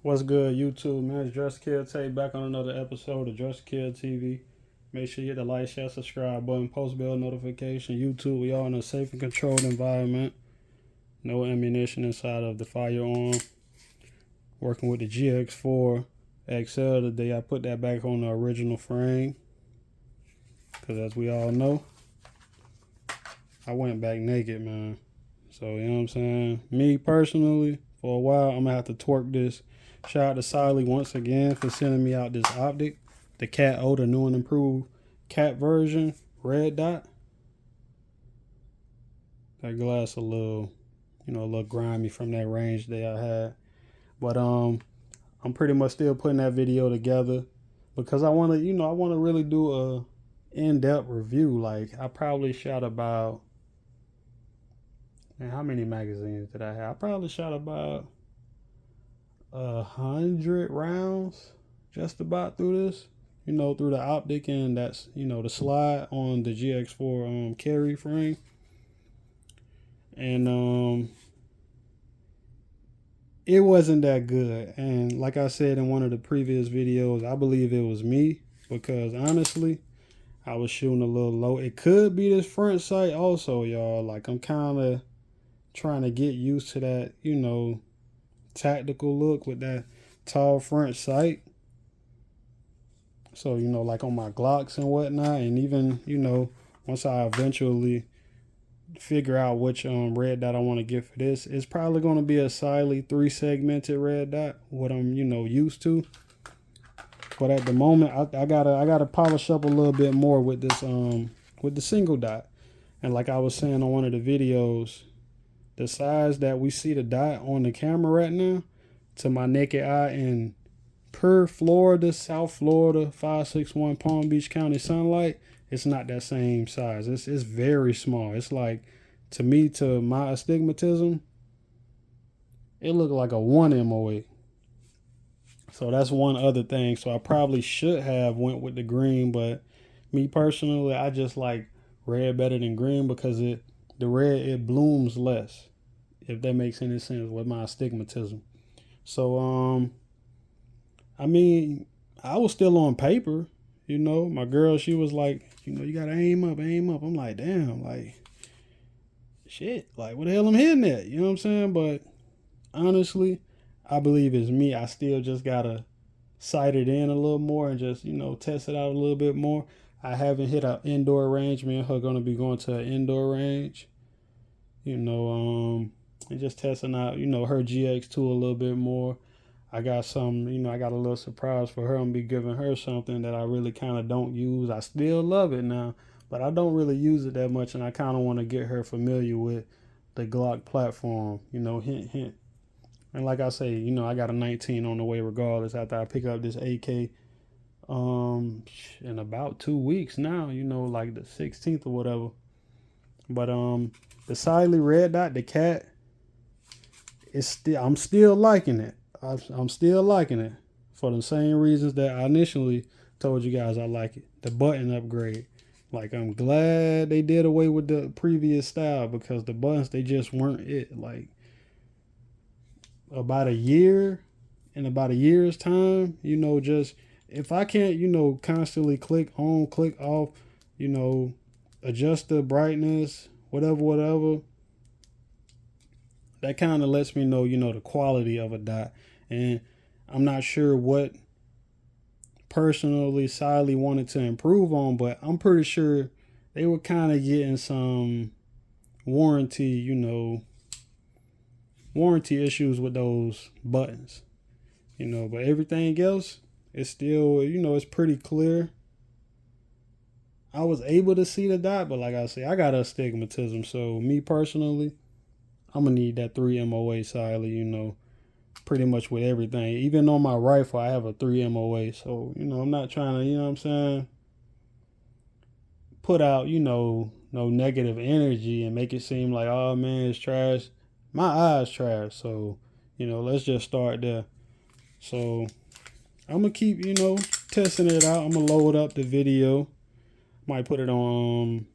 What's good, YouTube, man? It's Dress Kill Take back on another episode of Dress Kill TV. Make sure you hit the like, share, subscribe button, post bell notification. YouTube, we all in a safe and controlled environment. No ammunition inside of the firearm. Working with the GX4 XL today. I put that back on the original frame. Because as we all know, I went back naked, man. So, you know what I'm saying? Me personally, for a while, I'm going to have to twerk this. Shout out to Siley once again for sending me out this Optic. The Cat O, the new and improved cat version. Red dot. That glass a little grimy from that range that I had. But I'm pretty much still putting that video together. Because I want to really do a in-depth review. Like, I probably shot about... And how many magazines did I have? I probably shot about 100 rounds just about through this, through the Optic, and that's, the slide on the GX4 carry frame. And it wasn't that good. And like I said in one of the previous videos, I believe it was me because honestly, I was shooting a little low. It could be this front sight also, y'all. Like, I'm kind of trying to get used to that, tactical look with that tall front sight. So, like on my Glocks and whatnot, and even, once I eventually figure out which red dot I want to get for this, it's probably going to be a Siley 3-segmented red dot, what I'm, used to. But at the moment, I gotta polish up a little bit more with this with the single dot. And like I was saying on one of the videos, the size that we see the dot on the camera right now, to my naked eye in per Florida, South Florida, 561 Palm Beach County sunlight, it's not that same size. It's very small. It's like, to me, to my astigmatism, it looked like a 1 MOA. So that's one other thing. So I probably should have went with the green, but me personally, I just like red better than green because the red, it blooms less, if that makes any sense with my astigmatism. So I mean, I was still on paper, my girl, she was like, you gotta aim up. I'm like, damn, like, shit, like, what the hell I'm hitting at? You know what I'm saying? But honestly, I believe it's me. I still just gotta sight it in a little more and just, test it out a little bit more. I haven't hit an indoor range. Me and her gonna be going to an indoor range, and just testing out, her GX2 a little bit more. I got some, I got a little surprise for her. I'm gonna be giving her something that I really kind of don't use. I still love it now, but I don't really use it that much, and I kind of want to get her familiar with the Glock platform, hint, hint. And like I say, I got a 19 on the way regardless after I pick up this AK in about 2 weeks now, like the 16th or whatever. But the Siley red dot, the cat, I'm still liking it. I'm still liking it for the same reasons that I initially told you guys I like it. The button upgrade. Like, I'm glad they did away with the previous style because the buttons, they just weren't it. Like, about a year, in about a year's time, just if I can't, constantly click on, click off, adjust the brightness, whatever, that kind of lets me know, the quality of a dot. And I'm not sure what personally Siley wanted to improve on, but I'm pretty sure they were kind of getting some warranty issues with those buttons, but everything else is still, it's pretty clear. I was able to see the dot, but like I say, I got astigmatism. So me personally, I'm gonna need that 3 MOA Siley, pretty much with everything. Even on my rifle, I have a 3 MOA. So, I'm not trying to, what I'm saying, put out, no negative energy and make it seem like, oh man, it's trash. My eye's trash. So, let's just start there. So I'm gonna keep, testing it out. I'm gonna load up the video. Might put it on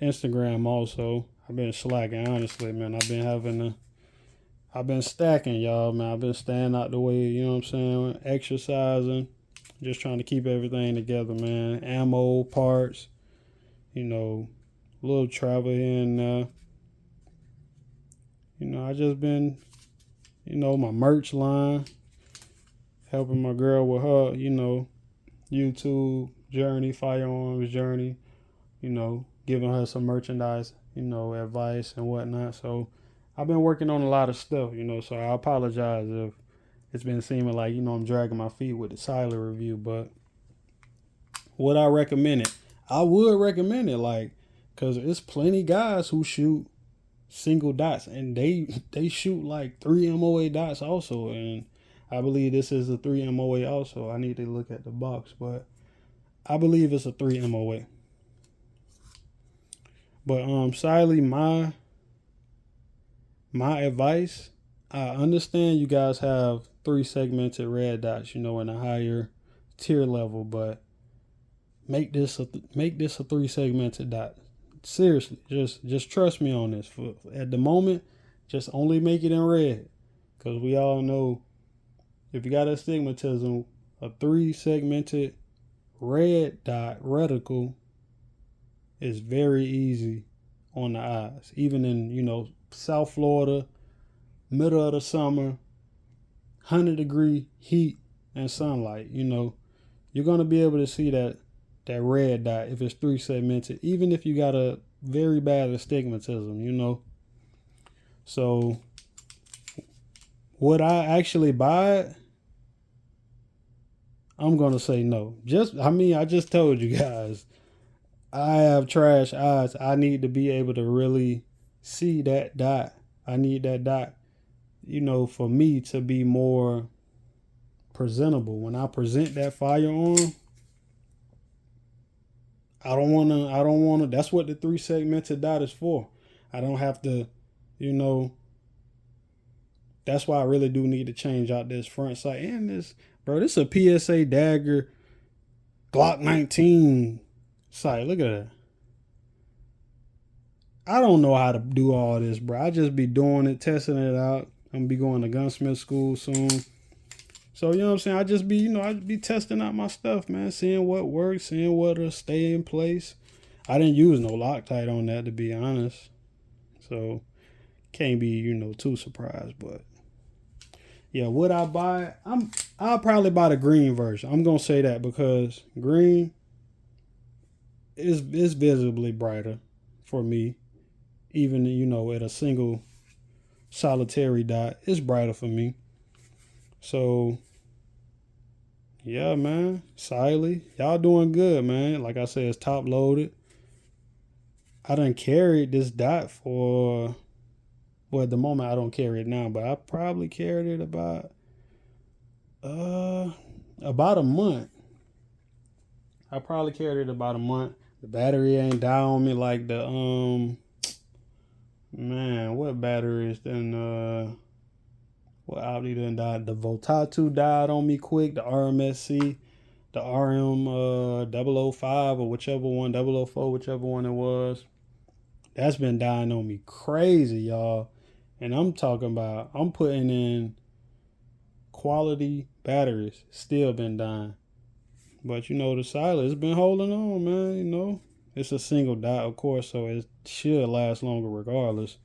Instagram also. I've been slacking, honestly, man. I've been having I've been stacking, y'all, man. I've been staying out the way, you know what I'm saying? Exercising, just trying to keep everything together, man. Ammo, parts, you know, a little travel here and there. You know, I just been, you know, my merch line, helping my girl with her, you know, YouTube journey, firearms journey, you know, giving her some merchandise, you know, advice and whatnot. So I've been working on a lot of stuff, you know, so I apologize if it's been seeming like, you know, I'm dragging my feet with the silent review, but would I recommend it? I would recommend it, like, because it's plenty guys who shoot single dots and they shoot like 3 MOA dots also, and I believe this is a 3 MOA also. I need to look at the box, but I believe it's a 3 MOA. But Siley, my advice, I understand you guys have 3 segmented red dots, you know, in a higher tier level, but make this a 3 segmented dot. Seriously, just trust me on this. At the moment, just only make it in red, because we all know if you got astigmatism, a 3 segmented red dot reticle is very easy on the eyes. Even in, you know, South Florida, middle of the summer, 100-degree heat and sunlight, you know, you're gonna be able to see that red dot if it's 3 segmented, even if you got a very bad astigmatism, you know. So would I actually buy it? I'm gonna say no. I just told you guys, I have trash eyes. I need to be able to really see that dot. I need that dot, you know, for me to be more presentable. When I present that firearm, I don't wanna that's what the 3 segmented dot is for. I don't have to, you know, that's why I really do need to change out this front sight. And this, bro, this is a PSA Dagger Glock 19 sight. Look at that. I don't know how to do all this, bro. I just be doing it, testing it out. I'm gonna be going to gunsmith school soon. So, you know what I'm saying? I just be, you know, I be testing out my stuff, man. Seeing what works, seeing what'll stay in place. I didn't use no Loctite on that, to be honest. So, can't be, you know, too surprised. But, yeah, would I buy it? I'll probably buy the green version. I'm going to say that because green is visibly brighter for me. Even, you know, at a single solitary dot, it's brighter for me. So, yeah, man. Siley, y'all doing good, man. Like I said, it's top loaded. I done carried this dot for, well, at the moment I don't carry it now, but I probably carried it about a month. I probably carried it about a month. The battery ain't die on me like the man, what batteries then what Audi done died? The Voltatu died on me quick, the RMSC, the RM 005 or whichever one, 004, whichever one it was. That's been dying on me crazy, y'all. And I'm talking about, I'm putting in quality batteries, still been dying. But you know, the Silent's been holding on, man. You know, it's a single dot, of course, so it should last longer regardless.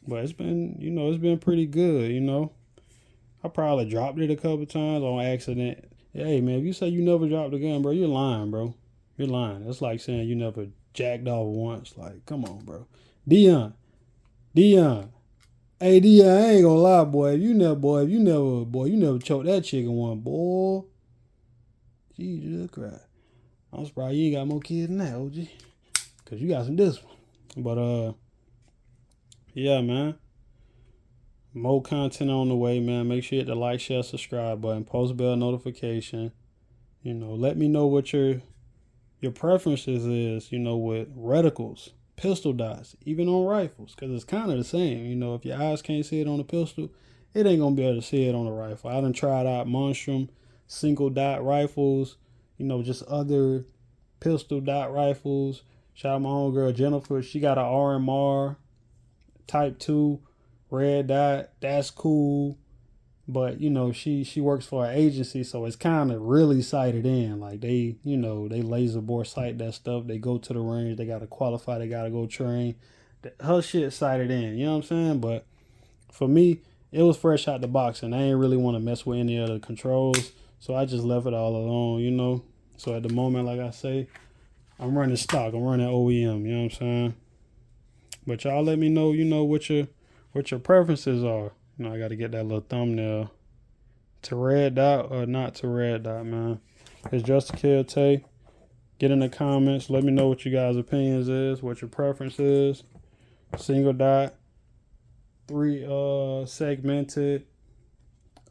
But it's been, you know, it's been pretty good, you know. I probably dropped it a couple times on accident. Hey, man, if you say you never dropped a gun, bro, you're lying, bro. You're lying. That's like saying you never jacked off once. Like, come on, bro. Dion. Hey, Dion, I ain't gonna lie, boy. If you never choked that chicken one, boy. Jesus Christ. I'm surprised you ain't got more kids than that, OG. Cause you got some discipline. But yeah, man. More content on the way, man. Make sure you hit the like, share, subscribe button, post bell notification. You know, let me know what your preferences is, you know, with reticles, pistol dots, even on rifles, because it's kind of the same. You know, if your eyes can't see it on a pistol, it ain't going to be able to see it on a rifle. I done tried out Monstrum single dot rifles, you know, just other pistol dot rifles. Shout out my homegirl Jennifer. She got an RMR Type 2 red dot, that's cool. But you know, she works for an agency, so it's kind of really sighted in. Like they, you know, they laser bore sight that stuff. They go to the range. They gotta qualify. They gotta go train. Her shit sighted in. You know what I'm saying? But for me, it was fresh out the box, and I ain't really want to mess with any of the controls, so I just left it all alone. You know. So at the moment, like I say, I'm running stock. I'm running OEM. You know what I'm saying? But y'all let me know. You know what your preferences are. You know, I got to get that little thumbnail. To red dot or not to red dot, man. It's just a kid, Tay. Get in the comments. Let me know what you guys' opinions is, what your preference is. Single dot, 3 segmented.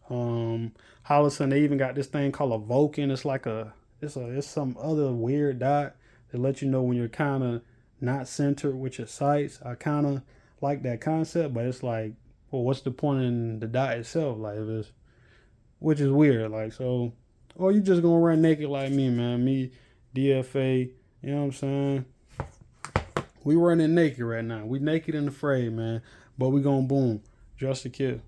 Hollison, they even got this thing called a Vulcan. It's some other weird dot that let you know when you're kind of not centered with your sights. I kind of like that concept, but it's like, well, what's the point in the dot itself? Like, if it's, which is weird. Like, so, or you just gonna run naked like me, man. Me, DFA, you know what I'm saying? We running naked right now. We naked in the fray, man. But we gonna boom. Just a kid.